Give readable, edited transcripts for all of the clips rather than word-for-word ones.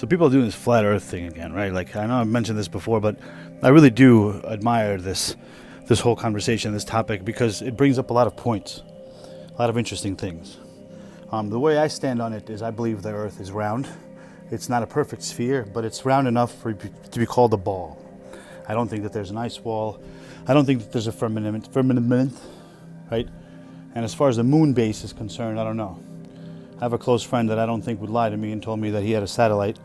So people are doing this flat Earth thing again, right? Like I know I've mentioned this before, but I really do admire this whole conversation, this topic, because it brings up a lot of points, a lot of interesting things. The way I stand on it is I believe the Earth is round. It's not a perfect sphere, but it's round enough for it to be called a ball. I don't think that there's an ice wall. I don't think that there's a firmament, right? And as far as the moon base is concerned, I don't know. I have a close friend that I don't think would lie to me and told me that he had a satellite,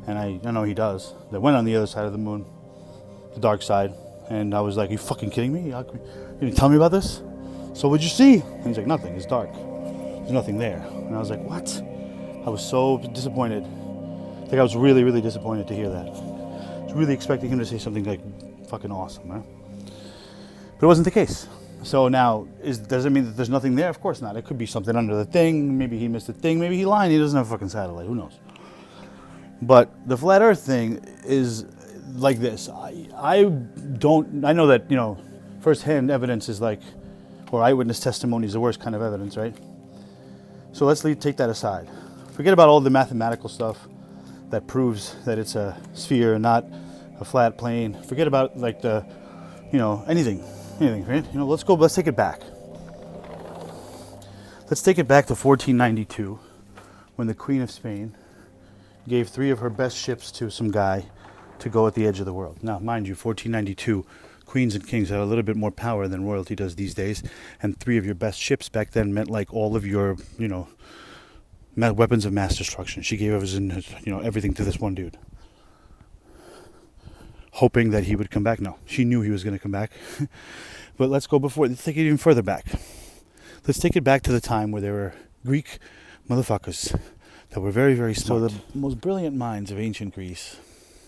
and I know he does, that went on the other side of the moon, the dark side. And I was like, "Are you fucking kidding me? You didn't tell me about this? So what'd you see?" And he's like, "Nothing, it's dark. There's nothing there." And I was like, "What?" I was so disappointed. Like, I was really, really disappointed to hear that. I was really expecting him to say something like fucking awesome, right? But it wasn't the case. So now, does it mean that there's nothing there? Of course not. It could be something under the thing. Maybe he missed the thing. Maybe he lied. He doesn't have a fucking satellite. Who knows? But the flat Earth thing is like this. I know that, first-hand evidence is like, or eyewitness testimony is the worst kind of evidence, right? So let's take that aside. Forget about all the mathematical stuff that proves that it's a sphere and not a flat plane. Forget about like the, anything, right? Let's take it back. Let's take it back to 1492 when the Queen of Spain gave 3 of her best ships to some guy to go at the edge of the world. Now, mind you, 1492, queens and kings had a little bit more power than royalty does these days, and 3 of your best ships back then meant like all of your, weapons of mass destruction. She gave everything to this one dude, hoping that he would come back. No, she knew he was going to come back. But let's take it even further back. Let's take it back to the time where there were Greek motherfuckers that were very, very smart. So the most brilliant minds of ancient Greece,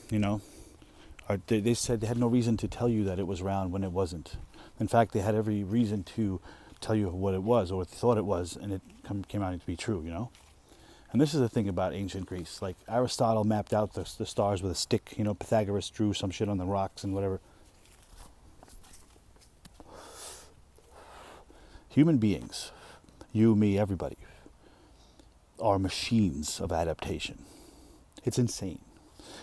they said they had no reason to tell you that it was round when it wasn't. In fact, they had every reason to tell you what it was or thought it was, and it came out to be true, And this is the thing about ancient Greece. Like, Aristotle mapped out the stars with a stick. Pythagoras drew some shit on the rocks and whatever. Human beings, you, me, everybody, are machines of adaptation. It's insane.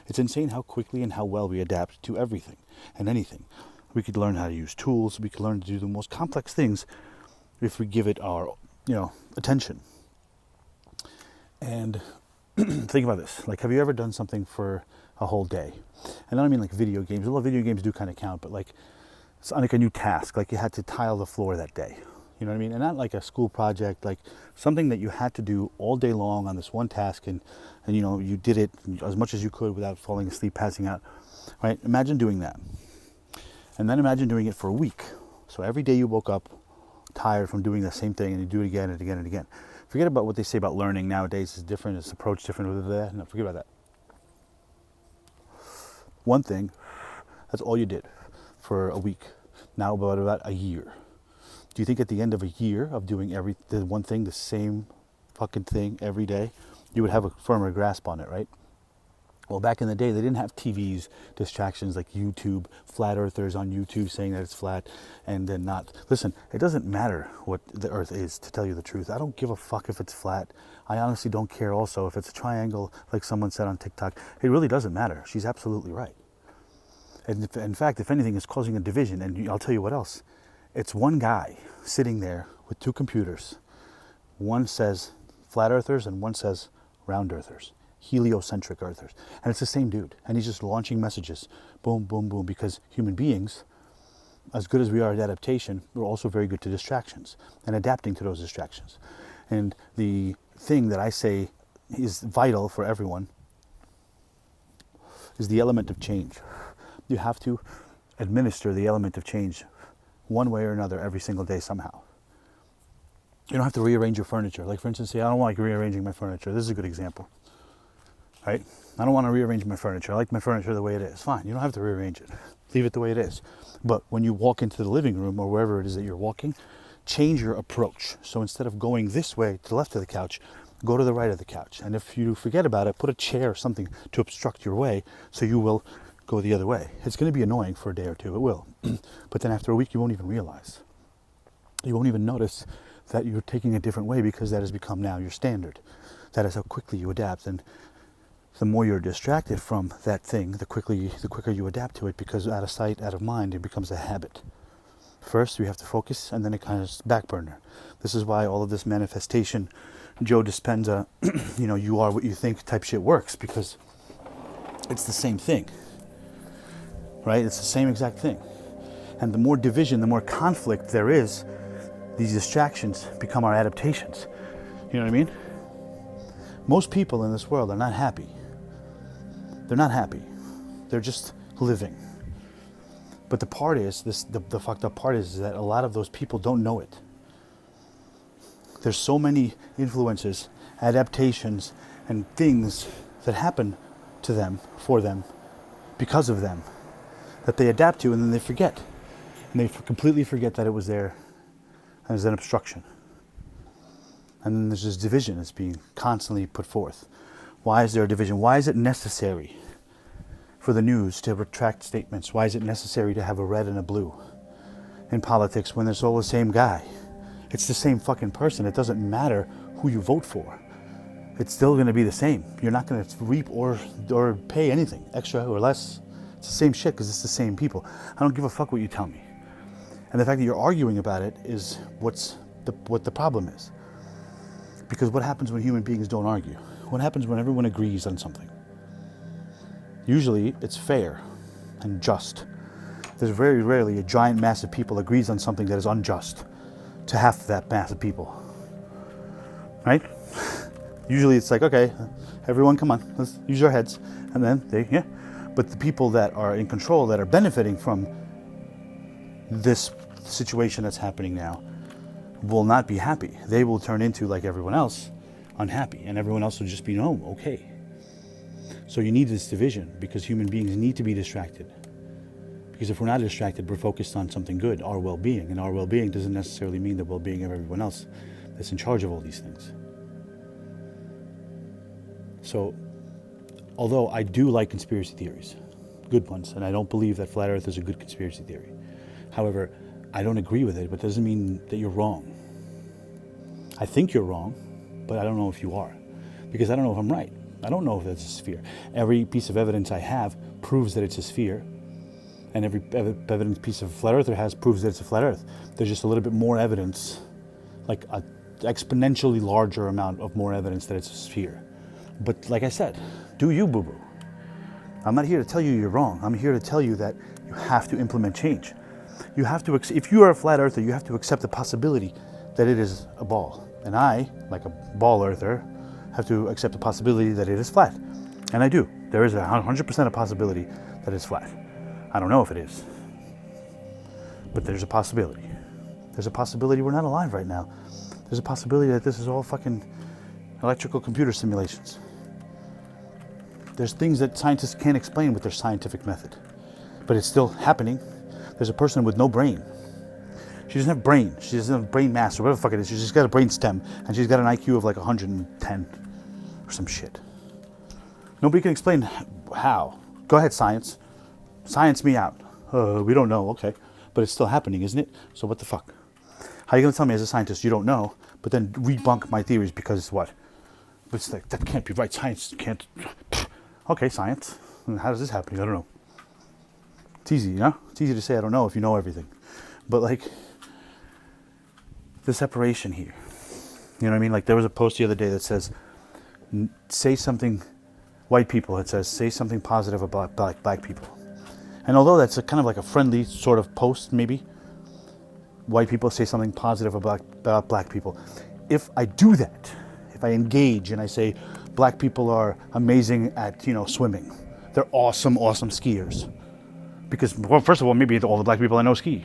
It's insane how quickly and how well we adapt to everything and anything. We could learn how to use tools. We could learn to do the most complex things if we give it our, attention. And think about this. Like, have you ever done something for a whole day? And I don't mean like video games. Although video games do kind of count, but like it's like a new task. Like you had to tile the floor that day. You know what I mean? And not like a school project, like something that you had to do all day long on this one task, and you did it as much as you could without falling asleep, passing out. Right? Imagine doing that. And then imagine doing it for a week. So every day you woke up tired from doing the same thing, and you do it again and again and again. Forget about what they say about learning nowadays is different, it's approach different. No, forget about that. One thing, that's all you did for a week. Now about a year. Do you think at the end of a year of doing the one thing, the same fucking thing every day, you would have a firmer grasp on it, right? Well, back in the day, they didn't have TVs, distractions like YouTube, flat earthers on YouTube saying that it's flat and then not. Listen, it doesn't matter what the earth is, to tell you the truth. I don't give a fuck if it's flat. I honestly don't care also if it's a triangle, like someone said on TikTok. It really doesn't matter. She's absolutely right. And in fact, if anything, it's causing a division. And I'll tell you what else. It's one guy sitting there with 2 computers. One says flat earthers and one says round earthers, heliocentric earthers. And it's the same dude. And he's just launching messages. Boom, boom, boom. Because human beings, as good as we are at adaptation, we're also very good to distractions and adapting to those distractions. And the thing that I say is vital for everyone is the element of change. You have to administer the element of change one way or another every single day somehow. You don't have to rearrange your furniture. Like, for instance, say, I don't like rearranging my furniture. This is a good example, right? I don't want to rearrange my furniture. I like my furniture the way it is. Fine, you don't have to rearrange it. Leave it the way it is. But when you walk into the living room or wherever it is that you're walking, change your approach. So instead of going this way to the left of the couch, go to the right of the couch. And if you forget about it, put a chair or something to obstruct your way so you will go the other way. It's going to be annoying for a day or two, it will. But then after a week, you won't even realize. You won't even notice that you're taking a different way because that has become now your standard. That is how quickly you adapt. And the more you're distracted from that thing, the quicker you adapt to it, because out of sight, out of mind, it becomes a habit. First, we have to focus, and then it kind of back burner. This is why all of this manifestation, Joe Dispenza, you are what you think type shit works, because it's the same thing, right? It's the same exact thing. And the more division, the more conflict there is, these distractions become our adaptations. You know what I mean? Most people in this world are not happy. They're not happy. They're just living. But the part is, the fucked up part is that a lot of those people don't know it. There's so many influences, adaptations, and things that happen to them, for them, because of them, that they adapt to, and then they forget. And they completely forget that it was there as an obstruction. And then there's this division that's being constantly put forth. Why is there a division? Why is it necessary for the news to retract statements? Why is it necessary to have a red and a blue in politics when it's all the same guy? It's the same fucking person. It doesn't matter who you vote for. It's still going to be the same. You're not going to reap or pay anything extra or less. It's the same shit because it's the same people. I don't give a fuck what you tell me. And the fact that you're arguing about it is what the problem is. Because what happens when human beings don't argue? What happens when everyone agrees on something? Usually it's fair and just. There's very rarely a giant mass of people agrees on something that is unjust to half that mass of people. Right? Usually it's like, okay, everyone come on, let's use our heads. And then But the people that are in control, that are benefiting from this situation that's happening now, will not be happy. They will turn into, like everyone else, unhappy. And everyone else will just be, no, okay. So you need this division, because human beings need to be distracted. Because if we're not distracted, we're focused on something good, our well-being. And our well-being doesn't necessarily mean the well-being of everyone else that's in charge of all these things. So, although I do like conspiracy theories, good ones, and I don't believe that Flat Earth is a good conspiracy theory. However, I don't agree with it, but it doesn't mean that you're wrong. I think you're wrong, but I don't know if you are. Because I don't know if I'm right. I don't know if it's a sphere. Every piece of evidence I have proves that it's a sphere. And every evidence piece of Flat Earther has proves that it's a flat Earth. There's just a little bit more evidence, like an exponentially larger amount of more evidence that it's a sphere. But like I said, do you, boo-boo. I'm not here to tell you you're wrong. I'm here to tell you that you have to implement change. You have to, if you are a flat earther, you have to accept the possibility that it is a ball. And I, like a ball earther, have to accept the possibility that it is flat. And I do. There is 100% a possibility that it's flat. I don't know if it is. But there's a possibility. There's a possibility we're not alive right now. There's a possibility that this is all fucking electrical computer simulations. There's things that scientists can't explain with their scientific method. But it's still happening. There's a person with no brain. She doesn't have brain. She doesn't have brain mass or whatever the fuck it is. She's just got a brain stem. And she's got an IQ of like 110 or some shit. Nobody can explain how. Go ahead, science. Science me out. We don't know. Okay. But it's still happening, isn't it? So what the fuck? How are you going to tell me as a scientist you don't know, but then debunk my theories because what? It's like, that can't be right. Science can't. Okay, science. How does this happen? I don't know. It's easy, you know? It's easy to say I don't know if you know everything. But like, the separation here. You know what I mean? Like there was a post the other day that says, say something, white people, it says, say something positive about black people. And although that's a kind of like a friendly sort of post, maybe, white people say something positive about black people. If I do that, if I engage and I say, black people are amazing at, swimming. They're awesome, awesome skiers. Because, well, first of all, maybe all the black people I know ski.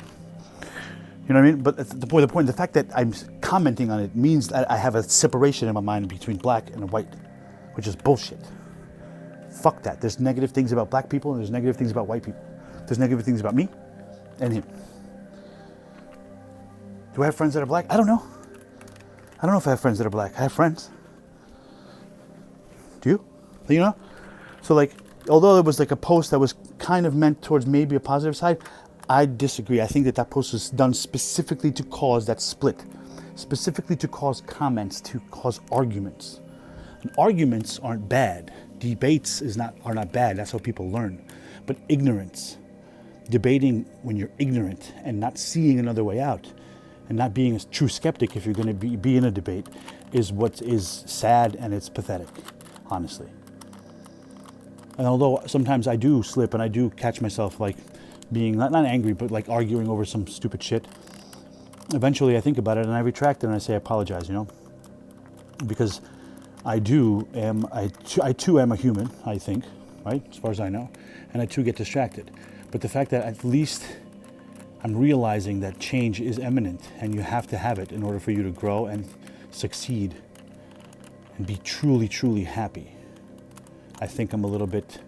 You know what I mean? But the fact that I'm commenting on it means that I have a separation in my mind between black and white, which is bullshit. Fuck that. There's negative things about black people and there's negative things about white people. There's negative things about me and him. Do I have friends that are black? I don't know. I don't know if I have friends that are black. I have friends. Do you? You know? So like, although it was like a post that was kind of meant towards maybe a positive side, I disagree. I think that post was done specifically to cause that split, specifically to cause comments, to cause arguments. And arguments aren't bad. Debates are not bad. That's how people learn. But ignorance, debating when you're ignorant and not seeing another way out, and not being a true skeptic if you're going to be in a debate, is what is sad, and it's pathetic, honestly. And although sometimes I do slip and I do catch myself like being not angry, but like arguing over some stupid shit, eventually I think about it and I retract it and I say I apologize, because I too am a human, I think, right? As far as I know, and I too get distracted. But the fact that at least I'm realizing that change is imminent and you have to have it in order for you to grow and succeed and be truly, truly happy. I think I'm a little bit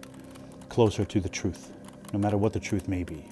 closer to the truth, no matter what the truth may be.